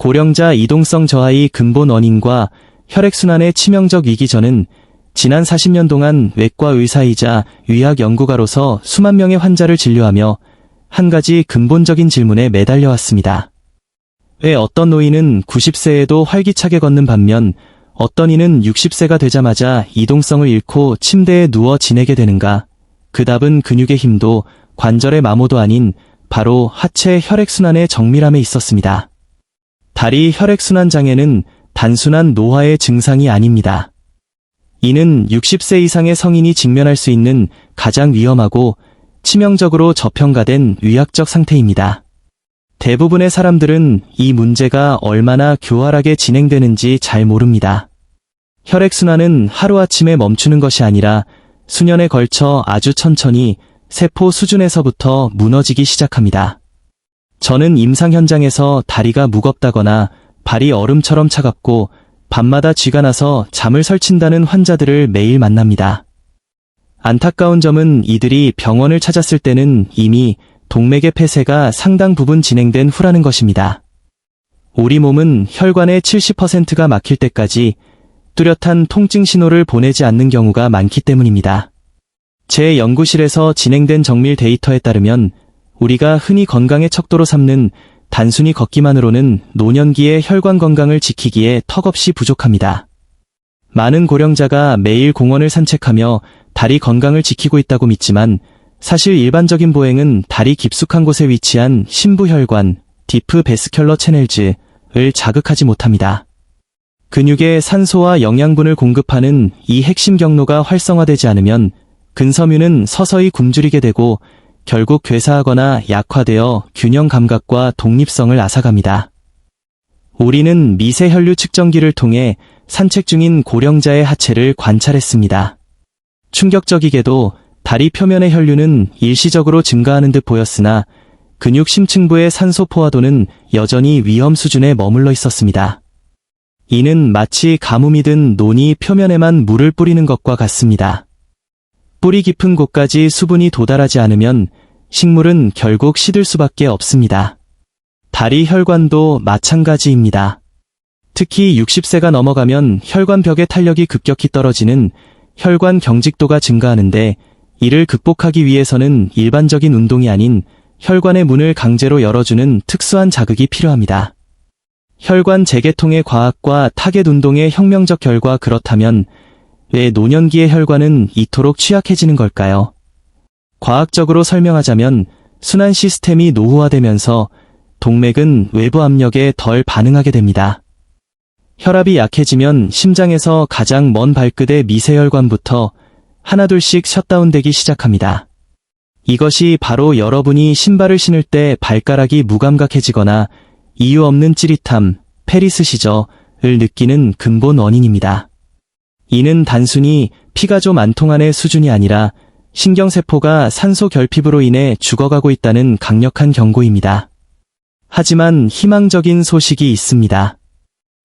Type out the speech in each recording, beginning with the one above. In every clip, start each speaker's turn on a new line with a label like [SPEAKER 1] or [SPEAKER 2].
[SPEAKER 1] 고령자 이동성 저하의 근본 원인과 혈액순환의 치명적 위기. 저는 지난 40년 동안 외과 의사이자 의학 연구가로서 수만 명의 환자를 진료하며 한 가지 근본적인 질문에 매달려 왔습니다. 왜 어떤 노인은 90세에도 활기차게 걷는 반면 어떤 이는 60세가 되자마자 이동성을 잃고 침대에 누워 지내게 되는가? 그 답은 근육의 힘도 관절의 마모도 아닌 바로 하체 혈액순환의 정밀함에 있었습니다. 다리 혈액순환 장애는 단순한 노화의 증상이 아닙니다. 이는 60세 이상의 성인이 직면할 수 있는 가장 위험하고 치명적으로 저평가된 위약적 상태입니다. 대부분의 사람들은 이 문제가 얼마나 교활하게 진행되는지 잘 모릅니다. 혈액순환은 하루아침에 멈추는 것이 아니라 수년에 걸쳐 아주 천천히 세포 수준에서부터 무너지기 시작합니다. 저는 임상 현장에서 다리가 무겁다거나 발이 얼음처럼 차갑고 밤마다 쥐가 나서 잠을 설친다는 환자들을 매일 만납니다. 안타까운 점은 이들이 병원을 찾았을 때는 이미 동맥의 폐쇄가 상당 부분 진행된 후라는 것입니다. 우리 몸은 혈관의 70%가 막힐 때까지 뚜렷한 통증 신호를 보내지 않는 경우가 많기 때문입니다. 제 연구실에서 진행된 정밀 데이터에 따르면 우리가 흔히 건강의 척도로 삼는 단순히 걷기만으로는 노년기의 혈관 건강을 지키기에 턱없이 부족합니다. 많은 고령자가 매일 공원을 산책하며 다리 건강을 지키고 있다고 믿지만 사실 일반적인 보행은 다리 깊숙한 곳에 위치한 심부혈관, 디프 베스큘러 채널즈를 자극하지 못합니다. 근육에 산소와 영양분을 공급하는 이 핵심 경로가 활성화되지 않으면 근섬유는 서서히 굶주리게 되고 결국 괴사하거나 약화되어 균형 감각과 독립성을 앗아갑니다. 우리는 미세 혈류 측정기를 통해 산책 중인 고령자의 하체를 관찰했습니다. 충격적이게도 다리 표면의 혈류는 일시적으로 증가하는 듯 보였으나 근육 심층부의 산소 포화도는 여전히 위험 수준에 머물러 있었습니다. 이는 마치 가뭄이 든 논이 표면에만 물을 뿌리는 것과 같습니다. 뿌리 깊은 곳까지 수분이 도달하지 않으면 식물은 결국 시들 수밖에 없습니다. 다리 혈관도 마찬가지입니다. 특히 60세가 넘어가면 혈관벽의 탄력이 급격히 떨어지는 혈관 경직도가 증가하는데 이를 극복하기 위해서는 일반적인 운동이 아닌 혈관의 문을 강제로 열어주는 특수한 자극이 필요합니다. 혈관 재개통의 과학과 타겟 운동의 혁명적 결과. 그렇다면 왜 노년기의 혈관은 이토록 취약해지는 걸까요? 과학적으로 설명하자면 순환 시스템이 노후화되면서 동맥은 외부 압력에 덜 반응하게 됩니다. 혈압이 약해지면 심장에서 가장 먼 발끝의 미세혈관부터 하나둘씩 셧다운되기 시작합니다. 이것이 바로 여러분이 신발을 신을 때 발가락이 무감각해지거나 이유 없는 찌릿함, 페리스시저를 느끼는 근본 원인입니다. 이는 단순히 피가 좀 안 통하는 수준이 아니라 신경세포가 산소 결핍으로 인해 죽어가고 있다는 강력한 경고입니다. 하지만 희망적인 소식이 있습니다.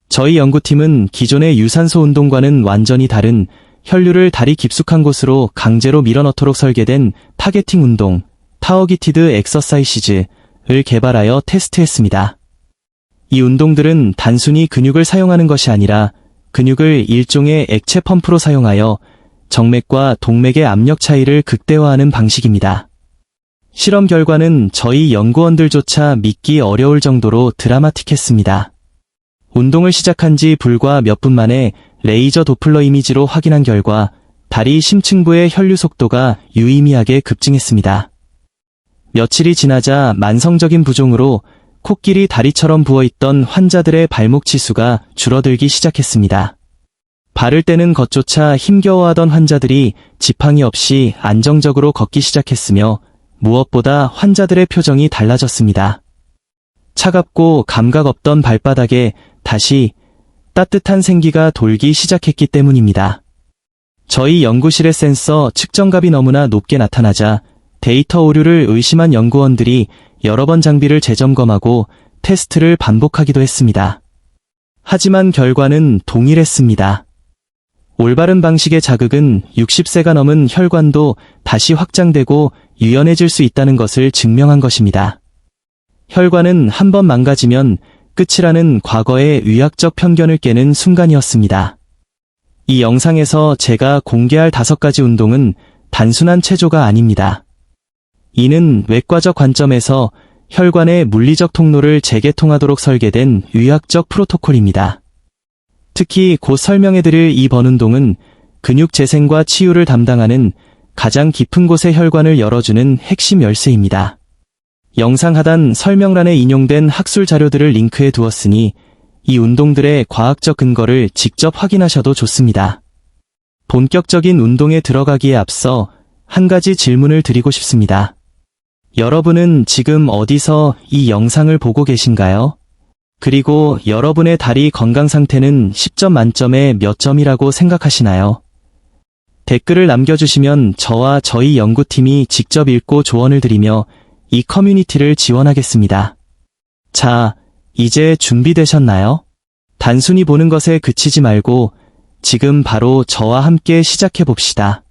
[SPEAKER 1] 저희 연구팀은 기존의 유산소 운동과는 완전히 다른 혈류를 다리 깊숙한 곳으로 강제로 밀어넣도록 설계된 타겟팅 운동, 타어기티드 엑서사이시즈를 개발하여 테스트했습니다. 이 운동들은 단순히 근육을 사용하는 것이 아니라 근육을 일종의 액체 펌프로 사용하여 정맥과 동맥의 압력 차이를 극대화하는 방식입니다. 실험 결과는 저희 연구원들조차 믿기 어려울 정도로 드라마틱했습니다. 운동을 시작한 지 불과 몇 분 만에 레이저 도플러 이미지로 확인한 결과 다리 심층부의 혈류 속도가 유의미하게 급증했습니다. 며칠이 지나자 만성적인 부종으로 코끼리 다리처럼 부어있던 환자들의 발목 치수가 줄어들기 시작했습니다. 발을 떼는 것조차 힘겨워하던 환자들이 지팡이 없이 안정적으로 걷기 시작했으며 무엇보다 환자들의 표정이 달라졌습니다. 차갑고 감각 없던 발바닥에 다시 따뜻한 생기가 돌기 시작했기 때문입니다. 저희 연구실의 센서 측정값이 너무나 높게 나타나자 데이터 오류를 의심한 연구원들이 여러 번 장비를 재점검하고 테스트를 반복하기도 했습니다. 하지만 결과는 동일했습니다. 올바른 방식의 자극은 60세가 넘은 혈관도 다시 확장되고 유연해질 수 있다는 것을 증명한 것입니다. 혈관은 한번 망가지면 끝이라는 과거의 의학적 편견을 깨는 순간이었습니다. 이 영상에서 제가 공개할 5가지 운동은 단순한 체조가 아닙니다. 이는 외과적 관점에서 혈관의 물리적 통로를 재개통하도록 설계된 의학적 프로토콜입니다. 특히 곧 설명해드릴 이 번운동은 근육 재생과 치유를 담당하는 가장 깊은 곳의 혈관을 열어주는 핵심 열쇠입니다. 영상 하단 설명란에 인용된 학술 자료들을 링크해 두었으니 이 운동들의 과학적 근거를 직접 확인하셔도 좋습니다. 본격적인 운동에 들어가기에 앞서 한 가지 질문을 드리고 싶습니다. 여러분은 지금 어디서 이 영상을 보고 계신가요? 그리고 여러분의 다리 건강 상태는 10점 만점에 몇 점이라고 생각하시나요? 댓글을 남겨주시면 저와 저희 연구팀이 직접 읽고 조언을 드리며 이 커뮤니티를 지원하겠습니다. 자, 이제 준비되셨나요? 단순히 보는 것에 그치지 말고 지금 바로 저와 함께 시작해봅시다.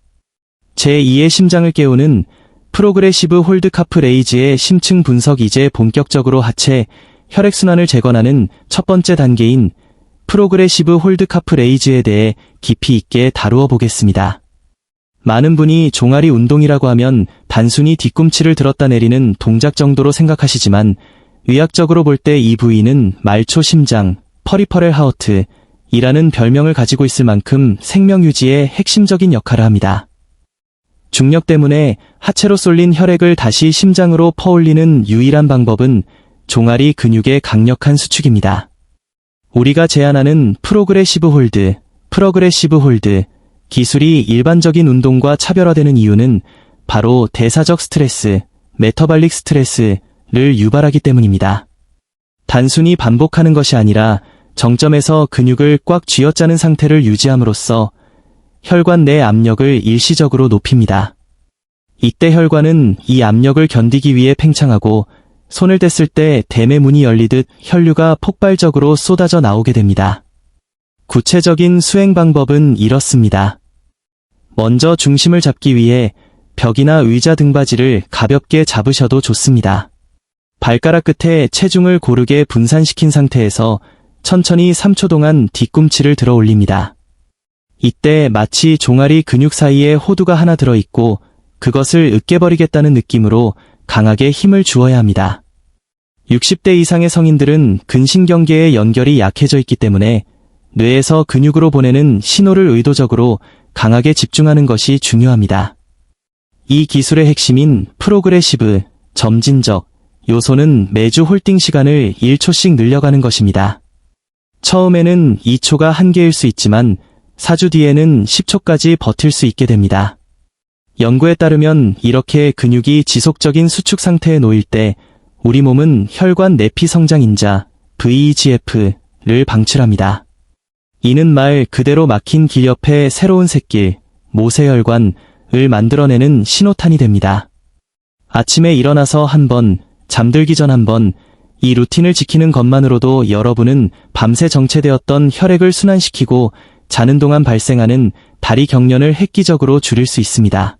[SPEAKER 1] 제2의 심장을 깨우는 프로그레시브 홀드 카프 레이즈의 심층 분석. 이제 본격적으로 하체 혈액순환을 재건하는 첫 번째 단계인 프로그레시브 홀드 카프 레이즈에 대해 깊이 있게 다루어 보겠습니다. 많은 분이 종아리 운동이라고 하면 단순히 뒤꿈치를 들었다 내리는 동작 정도로 생각하시지만 의학적으로 볼 때 이 부위는 말초 심장, 퍼리퍼럴 하우트이라는 별명을 가지고 있을 만큼 생명 유지에 핵심적인 역할을 합니다. 중력 때문에 하체로 쏠린 혈액을 다시 심장으로 퍼올리는 유일한 방법은 종아리 근육의 강력한 수축입니다. 우리가 제안하는 프로그레시브 홀드 기술이 일반적인 운동과 차별화되는 이유는 바로 대사적 스트레스, 메터발릭 스트레스를 유발하기 때문입니다. 단순히 반복하는 것이 아니라 정점에서 근육을 꽉 쥐어짜는 상태를 유지함으로써 혈관 내 압력을 일시적으로 높입니다. 이때 혈관은 이 압력을 견디기 위해 팽창하고 손을 댔을 때 댐의 문이 열리듯 혈류가 폭발적으로 쏟아져 나오게 됩니다. 구체적인 수행 방법은 이렇습니다. 먼저 중심을 잡기 위해 벽이나 의자 등받이를 가볍게 잡으셔도 좋습니다. 발가락 끝에 체중을 고르게 분산시킨 상태에서 천천히 3초 동안 뒤꿈치를 들어 올립니다. 이때 마치 종아리 근육 사이에 호두가 하나 들어있고 그것을 으깨버리겠다는 느낌으로 강하게 힘을 주어야 합니다. 60대 이상의 성인들은 근신경계의 연결이 약해져 있기 때문에 뇌에서 근육으로 보내는 신호를 의도적으로 강하게 집중하는 것이 중요합니다. 이 기술의 핵심인 프로그레시브, 점진적 요소는 매주 홀딩 시간을 1초씩 늘려가는 것입니다. 처음에는 2초가 한계일 수 있지만 4주 뒤에는 10초까지 버틸 수 있게 됩니다. 연구에 따르면 이렇게 근육이 지속적인 수축 상태에 놓일 때 우리 몸은 혈관 내피 성장 인자, VEGF를 방출합니다. 이는 말 그대로 막힌 길 옆에 새로운 샛길, 모세혈관을 만들어내는 신호탄이 됩니다. 아침에 일어나서 한 번, 잠들기 전 한 번, 이 루틴을 지키는 것만으로도 여러분은 밤새 정체되었던 혈액을 순환시키고 자는 동안 발생하는 다리 경련을 획기적으로 줄일 수 있습니다.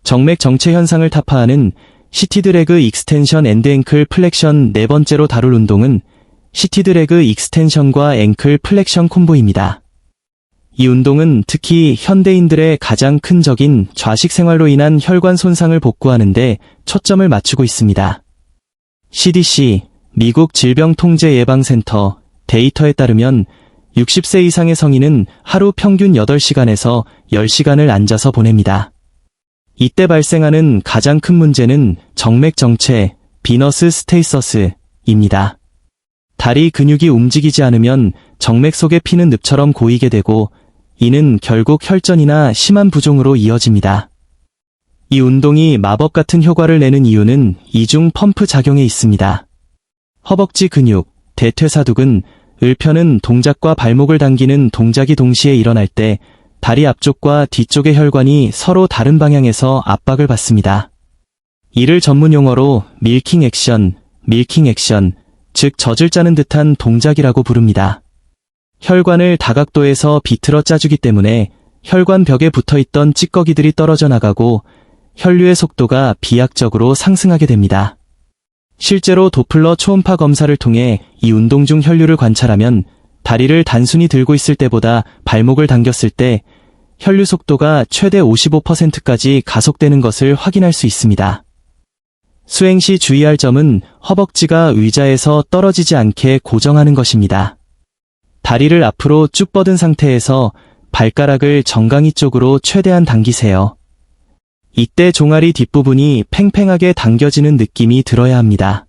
[SPEAKER 1] 정맥 정체 현상을 타파하는 시티드 레그 익스텐션 앤드 앵클 플렉션. 네 번째로 다룰 운동은 시티드 레그 익스텐션과 앵클 플렉션 콤보입니다. 이 운동은 특히 현대인들의 가장 큰 적인 좌식 생활로 인한 혈관 손상을 복구하는 데 초점을 맞추고 있습니다. CDC, 미국 질병통제예방센터 데이터에 따르면 60세 이상의 성인은 하루 평균 8시간에서 10시간을 앉아서 보냅니다. 이때 발생하는 가장 큰 문제는 정맥 정체, 비너스 스테이서스입니다. 다리 근육이 움직이지 않으면 정맥 속의 피는 늪처럼 고이게 되고 이는 결국 혈전이나 심한 부종으로 이어집니다. 이 운동이 마법 같은 효과를 내는 이유는 이중 펌프 작용에 있습니다. 허벅지 근육, 대퇴사두근, 을 펴는 동작과 발목을 당기는 동작이 동시에 일어날 때 다리 앞쪽과 뒤쪽의 혈관이 서로 다른 방향에서 압박을 받습니다. 이를 전문 용어로 밀킹 액션, 즉 젖을 짜는 듯한 동작이라고 부릅니다. 혈관을 다각도에서 비틀어 짜주기 때문에 혈관 벽에 붙어있던 찌꺼기들이 떨어져 나가고 혈류의 속도가 비약적으로 상승하게 됩니다. 실제로 도플러 초음파 검사를 통해 이 운동 중 혈류를 관찰하면 다리를 단순히 들고 있을 때보다 발목을 당겼을 때 혈류 속도가 최대 55%까지 가속되는 것을 확인할 수 있습니다. 수행 시 주의할 점은 허벅지가 의자에서 떨어지지 않게 고정하는 것입니다. 다리를 앞으로 쭉 뻗은 상태에서 발가락을 정강이 쪽으로 최대한 당기세요. 이때 종아리 뒷부분이 팽팽하게 당겨지는 느낌이 들어야 합니다.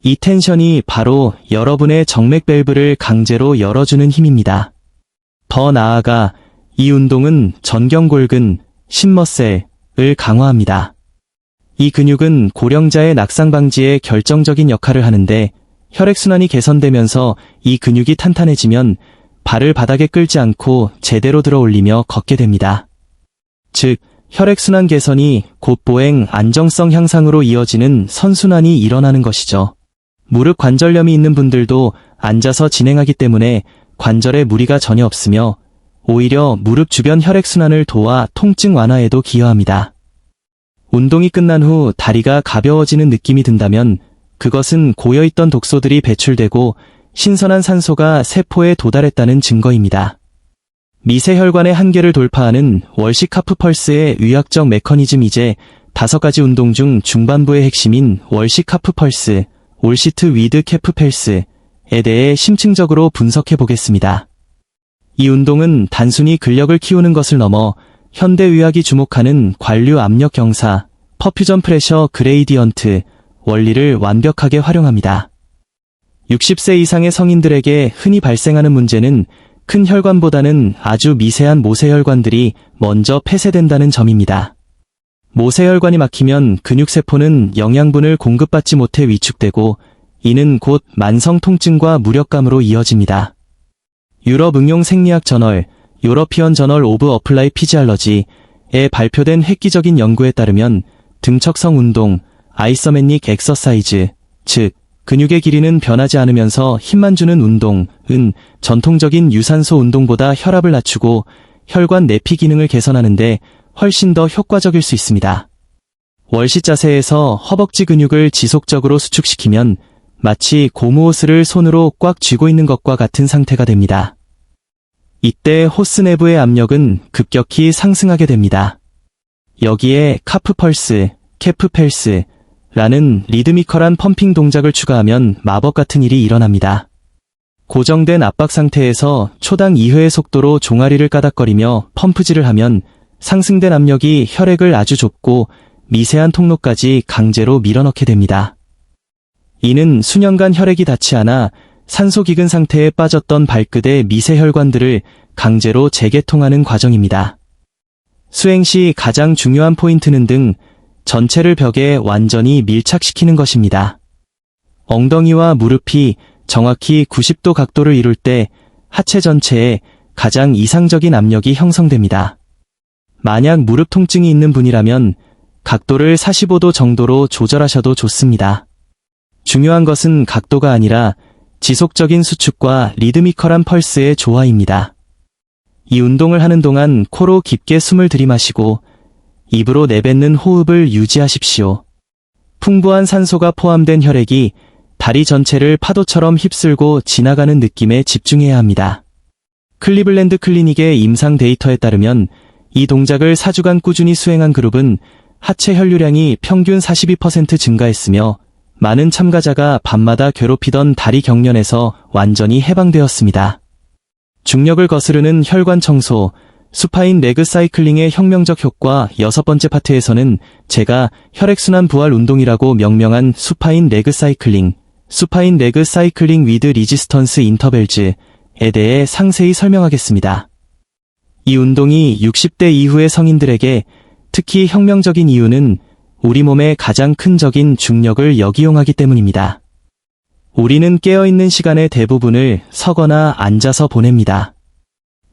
[SPEAKER 1] 이 텐션이 바로 여러분의 정맥 밸브를 강제로 열어주는 힘입니다. 더 나아가 이 운동은 전경골근, 심머셀을 강화합니다. 이 근육은 고령자의 낙상 방지에 결정적인 역할을 하는데 혈액순환이 개선되면서 이 근육이 탄탄해지면 발을 바닥에 끌지 않고 제대로 들어 올리며 걷게 됩니다. 즉, 혈액순환 개선이 곧 보행 안정성 향상으로 이어지는 선순환이 일어나는 것이죠. 무릎 관절염이 있는 분들도 앉아서 진행하기 때문에 관절에 무리가 전혀 없으며 오히려 무릎 주변 혈액순환을 도와 통증 완화에도 기여합니다. 운동이 끝난 후 다리가 가벼워지는 느낌이 든다면 그것은 고여있던 독소들이 배출되고 신선한 산소가 세포에 도달했다는 증거입니다. 미세혈관의 한계를 돌파하는 월식 하프 펄스의 의학적 메커니즘. 이제 5가지 운동 중 중반부의 핵심인 월식 하프 펄스, 올시트 위드 캐프 펠스에 대해 심층적으로 분석해 보겠습니다. 이 운동은 단순히 근력을 키우는 것을 넘어 현대의학이 주목하는 관류 압력 경사, 퍼퓨전 프레셔 그레이디언트 원리를 완벽하게 활용합니다. 60세 이상의 성인들에게 흔히 발생하는 문제는 큰 혈관보다는 아주 미세한 모세혈관들이 먼저 폐쇄된다는 점입니다. 모세혈관이 막히면 근육세포는 영양분을 공급받지 못해 위축되고 이는 곧 만성 통증과 무력감으로 이어집니다. 유럽 응용 생리학 저널, 유러피언 저널 오브 어플라이 피지알러지에 발표된 획기적인 연구에 따르면 등척성 운동, 아이서메닉 엑서사이즈, 즉 근육의 길이는 변하지 않으면서 힘만 주는 운동은 전통적인 유산소 운동보다 혈압을 낮추고 혈관 내피 기능을 개선하는데 훨씬 더 효과적일 수 있습니다. 월식 자세에서 허벅지 근육을 지속적으로 수축시키면 마치 고무 호스를 손으로 꽉 쥐고 있는 것과 같은 상태가 됩니다. 이때 호스 내부의 압력은 급격히 상승하게 됩니다. 여기에 카프 펄스, 캐프 펠스라는 리드미컬한 펌핑 동작을 추가하면 마법 같은 일이 일어납니다. 고정된 압박 상태에서 초당 2회의 속도로 종아리를 까닥거리며 펌프질을 하면 상승된 압력이 혈액을 아주 좁고 미세한 통로까지 강제로 밀어넣게 됩니다. 이는 수년간 혈액이 닿지 않아 산소 기근 상태에 빠졌던 발끝의 미세혈관들을 강제로 재개통하는 과정입니다. 수행 시 가장 중요한 포인트는 등 전체를 벽에 완전히 밀착시키는 것입니다. 엉덩이와 무릎이 정확히 90도 각도를 이룰 때 하체 전체에 가장 이상적인 압력이 형성됩니다. 만약 무릎 통증이 있는 분이라면 각도를 45도 정도로 조절하셔도 좋습니다. 중요한 것은 각도가 아니라 지속적인 수축과 리드미컬한 펄스의 조화입니다. 이 운동을 하는 동안 코로 깊게 숨을 들이마시고 입으로 내뱉는 호흡을 유지하십시오. 풍부한 산소가 포함된 혈액이 다리 전체를 파도처럼 휩쓸고 지나가는 느낌에 집중해야 합니다. 클리블랜드 클리닉의 임상 데이터에 따르면 이 동작을 4주간 꾸준히 수행한 그룹은 하체 혈류량이 평균 42% 증가했으며 많은 참가자가 밤마다 괴롭히던 다리 경련에서 완전히 해방되었습니다. 중력을 거스르는 혈관 청소, 수파인 레그 사이클링의 혁명적 효과. 6번째 파트에서는 제가 혈액순환 부활 운동이라고 명명한 수파인 레그 사이클링 위드 리지스턴스 인터벨즈에 대해 상세히 설명하겠습니다. 이 운동이 60대 이후의 성인들에게 특히 혁명적인 이유는 우리 몸의 가장 큰 적인 중력을 역이용하기 때문입니다. 우리는 깨어있는 시간의 대부분을 서거나 앉아서 보냅니다.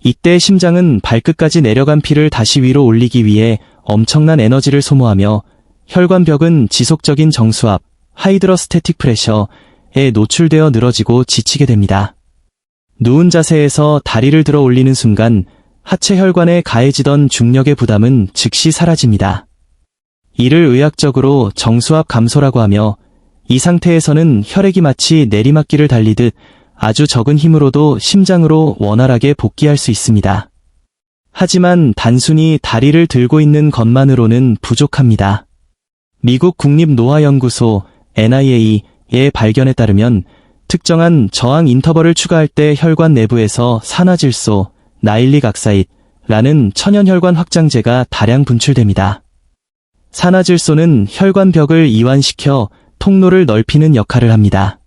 [SPEAKER 1] 이때 심장은 발끝까지 내려간 피를 다시 위로 올리기 위해 엄청난 에너지를 소모하며 혈관벽은 지속적인 정수압, 하이드로스태틱 프레셔에 노출되어 늘어지고 지치게 됩니다. 누운 자세에서 다리를 들어 올리는 순간 하체 혈관에 가해지던 중력의 부담은 즉시 사라집니다. 이를 의학적으로 정수압 감소라고 하며 이 상태에서는 혈액이 마치 내리막길을 달리듯 아주 적은 힘으로도 심장으로 원활하게 복귀할 수 있습니다. 하지만 단순히 다리를 들고 있는 것만으로는 부족합니다. 미국 국립노화연구소 NIA의 발견에 따르면 특정한 저항 인터벌을 추가할 때 혈관 내부에서 산화질소, 나일릭 악사이드라는 천연혈관 확장제가 다량 분출됩니다. 산화질소는 혈관벽을 이완시켜 통로를 넓히는 역할을 합니다.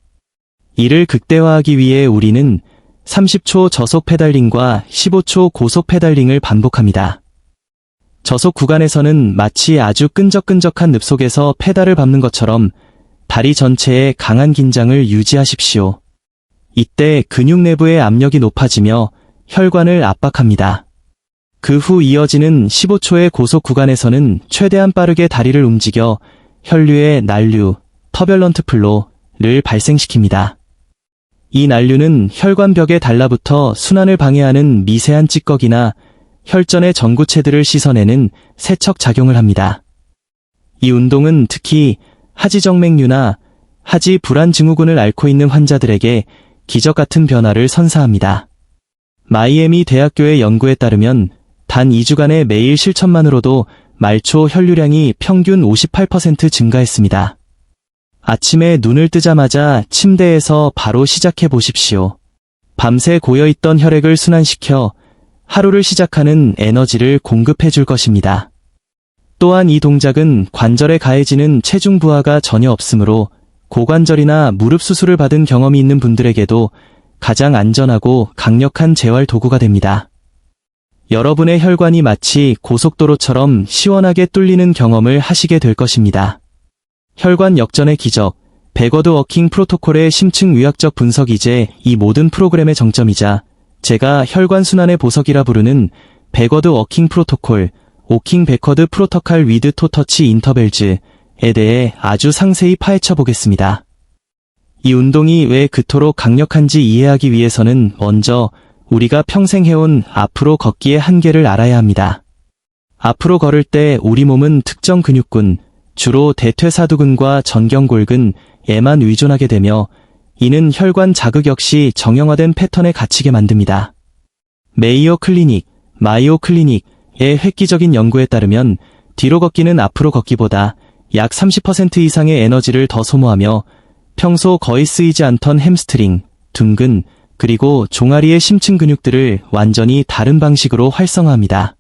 [SPEAKER 1] 이를 극대화하기 위해 우리는 30초 저속 페달링과 15초 고속 페달링을 반복합니다. 저속 구간에서는 마치 아주 끈적끈적한 늪속에서 페달을 밟는 것처럼 다리 전체에 강한 긴장을 유지하십시오. 이때 근육 내부의 압력이 높아지며 혈관을 압박합니다. 그 후 이어지는 15초의 고속 구간에서는 최대한 빠르게 다리를 움직여 혈류의 난류, 터뷸런트 플로를 발생시킵니다. 이 난류는 혈관벽에 달라붙어 순환을 방해하는 미세한 찌꺼기나 혈전의 전구체들을 씻어내는 세척 작용을 합니다. 이 운동은 특히 하지정맥류나 하지 불안 증후군을 앓고 있는 환자들에게 기적 같은 변화를 선사합니다. 마이애미 대학교의 연구에 따르면 단 2주간의 매일 실천만으로도 말초 혈류량이 평균 58% 증가했습니다. 아침에 눈을 뜨자마자 침대에서 바로 시작해 보십시오. 밤새 고여있던 혈액을 순환시켜 하루를 시작하는 에너지를 공급해 줄 것입니다. 또한 이 동작은 관절에 가해지는 체중 부하가 전혀 없으므로 고관절이나 무릎 수술을 받은 경험이 있는 분들에게도 가장 안전하고 강력한 재활 도구가 됩니다. 여러분의 혈관이 마치 고속도로처럼 시원하게 뚫리는 경험을 하시게 될 것입니다. 혈관 역전의 기적, 백워드 워킹 프로토콜의 심층 의학적 분석이제 이 모든 프로그램의 정점이자 제가 혈관 순환의 보석이라 부르는 백워드 워킹 프로토콜, 워킹 베커드 프로토칼 위드 토터치 인터벨즈에 대해 아주 상세히 파헤쳐 보겠습니다. 이 운동이 왜 그토록 강력한지 이해하기 위해서는 먼저 우리가 평생 해온 앞으로 걷기의 한계를 알아야 합니다. 앞으로 걸을 때 우리 몸은 특정 근육군, 주로 대퇴사두근과 전경골근에만 의존하게 되며 이는 혈관 자극 역시 정형화된 패턴에 갇히게 만듭니다. 메이오 클리닉, 마이오 클리닉의 획기적인 연구에 따르면 뒤로 걷기는 앞으로 걷기보다 약 30% 이상의 에너지를 더 소모하며 평소 거의 쓰이지 않던 햄스트링, 둔근, 그리고 종아리의 심층 근육들을 완전히 다른 방식으로 활성화합니다.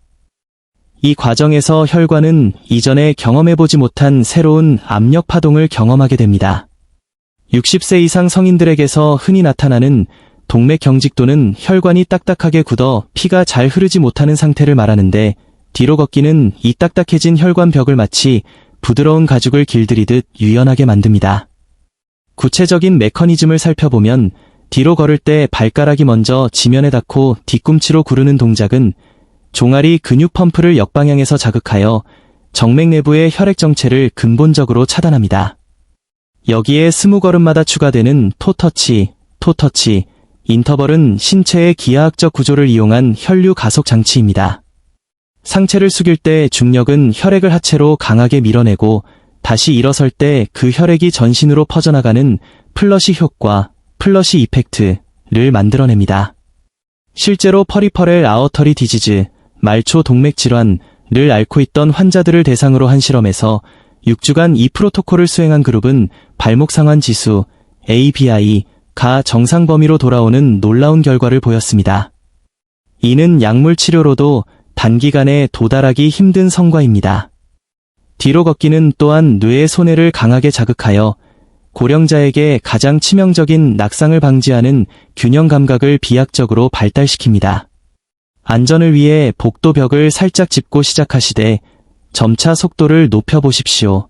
[SPEAKER 1] 이 과정에서 혈관은 이전에 경험해보지 못한 새로운 압력 파동을 경험하게 됩니다. 60세 이상 성인들에게서 흔히 나타나는 동맥 경직 또는 혈관이 딱딱하게 굳어 피가 잘 흐르지 못하는 상태를 말하는데 뒤로 걷기는 이 딱딱해진 혈관 벽을 마치 부드러운 가죽을 길들이듯 유연하게 만듭니다. 구체적인 메커니즘을 살펴보면 뒤로 걸을 때 발가락이 먼저 지면에 닿고 뒤꿈치로 구르는 동작은 종아리 근육 펌프를 역방향에서 자극하여 정맥 내부의 혈액 정체를 근본적으로 차단합니다. 여기에 20걸음마다 추가되는 토터치, 인터벌은 신체의 기하학적 구조를 이용한 혈류 가속 장치입니다. 상체를 숙일 때 중력은 혈액을 하체로 강하게 밀어내고 다시 일어설 때 그 혈액이 전신으로 퍼져나가는 플러시 효과, 플러시 이펙트를 만들어냅니다. 실제로 퍼리퍼렐 아어터리 디지즈, 말초 동맥 질환을 앓고 있던 환자들을 대상으로 한 실험에서 6주간 이 프로토콜을 수행한 그룹은 발목 상환 지수, ABI가 정상 범위로 돌아오는 놀라운 결과를 보였습니다. 이는 약물 치료로도 단기간에 도달하기 힘든 성과입니다. 뒤로 걷기는 또한 뇌의 손해를 강하게 자극하여 고령자에게 가장 치명적인 낙상을 방지하는 균형 감각을 비약적으로 발달시킵니다. 안전을 위해 복도벽을 살짝 짚고 시작하시되 점차 속도를 높여보십시오.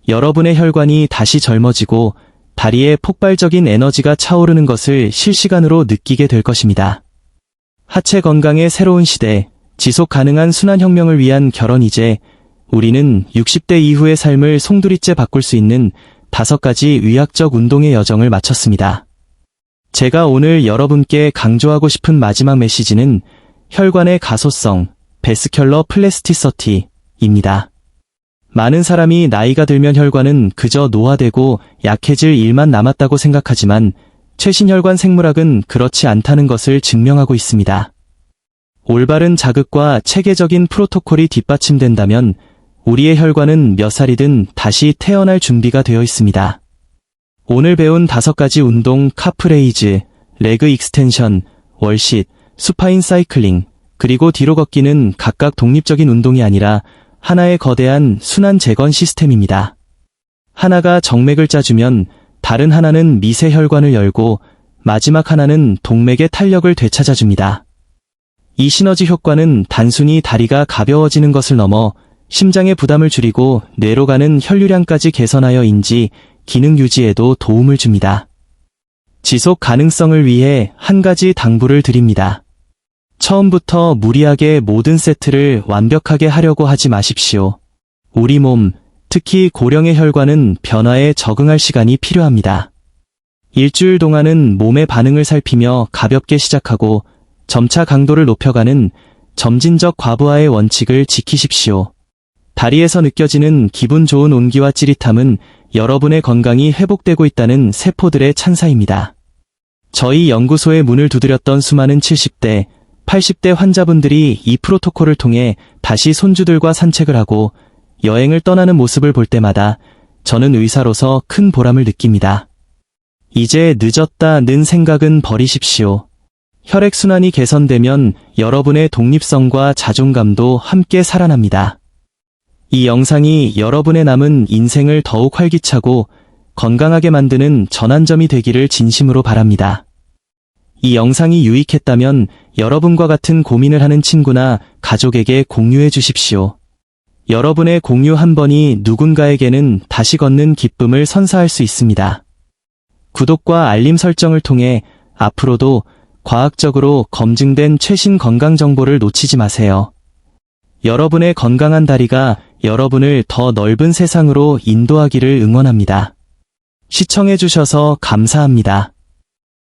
[SPEAKER 1] 여러분의 혈관이 다시 젊어지고 다리에 폭발적인 에너지가 차오르는 것을 실시간으로 느끼게 될 것입니다. 하체 건강의 새로운 시대, 지속 가능한 순환혁명을 위한 결혼이제 우리는 60대 이후의 삶을 송두리째 바꿀 수 있는 5가지 의학적 운동의 여정을 마쳤습니다. 제가 오늘 여러분께 강조하고 싶은 마지막 메시지는 혈관의 가소성, 베스큘러 플라스티시티입니다. 많은 사람이 나이가 들면 혈관은 그저 노화되고 약해질 일만 남았다고 생각하지만 최신 혈관 생물학은 그렇지 않다는 것을 증명하고 있습니다. 올바른 자극과 체계적인 프로토콜이 뒷받침된다면 우리의 혈관은 몇 살이든 다시 태어날 준비가 되어 있습니다. 오늘 배운 5가지 운동 카프레이즈, 레그 익스텐션, 월싯, 수파인 사이클링, 그리고 뒤로 걷기는 각각 독립적인 운동이 아니라 하나의 거대한 순환 재건 시스템입니다. 하나가 정맥을 짜주면 다른 하나는 미세 혈관을 열고 마지막 하나는 동맥의 탄력을 되찾아줍니다. 이 시너지 효과는 단순히 다리가 가벼워지는 것을 넘어 심장의 부담을 줄이고 뇌로 가는 혈류량까지 개선하여 인지, 기능 유지에도 도움을 줍니다. 지속 가능성을 위해 한 가지 당부를 드립니다. 처음부터 무리하게 모든 세트를 완벽하게 하려고 하지 마십시오. 우리 몸, 특히 고령의 혈관은 변화에 적응할 시간이 필요합니다. 일주일 동안은 몸의 반응을 살피며 가볍게 시작하고 점차 강도를 높여가는 점진적 과부하의 원칙을 지키십시오. 다리에서 느껴지는 기분 좋은 온기와 찌릿함은 여러분의 건강이 회복되고 있다는 세포들의 찬사입니다. 저희 연구소의 문을 두드렸던 수많은 70대, 80대 환자분들이 이 프로토콜을 통해 다시 손주들과 산책을 하고 여행을 떠나는 모습을 볼 때마다 저는 의사로서 큰 보람을 느낍니다. 이제 늦었다는 생각은 버리십시오. 혈액순환이 개선되면 여러분의 독립성과 자존감도 함께 살아납니다. 이 영상이 여러분의 남은 인생을 더욱 활기차고 건강하게 만드는 전환점이 되기를 진심으로 바랍니다. 이 영상이 유익했다면 여러분과 같은 고민을 하는 친구나 가족에게 공유해 주십시오. 여러분의 공유 한 번이 누군가에게는 다시 걷는 기쁨을 선사할 수 있습니다. 구독과 알림 설정을 통해 앞으로도 과학적으로 검증된 최신 건강 정보를 놓치지 마세요. 여러분의 건강한 다리가 여러분을 더 넓은 세상으로 인도하기를 응원합니다. 시청해 주셔서 감사합니다.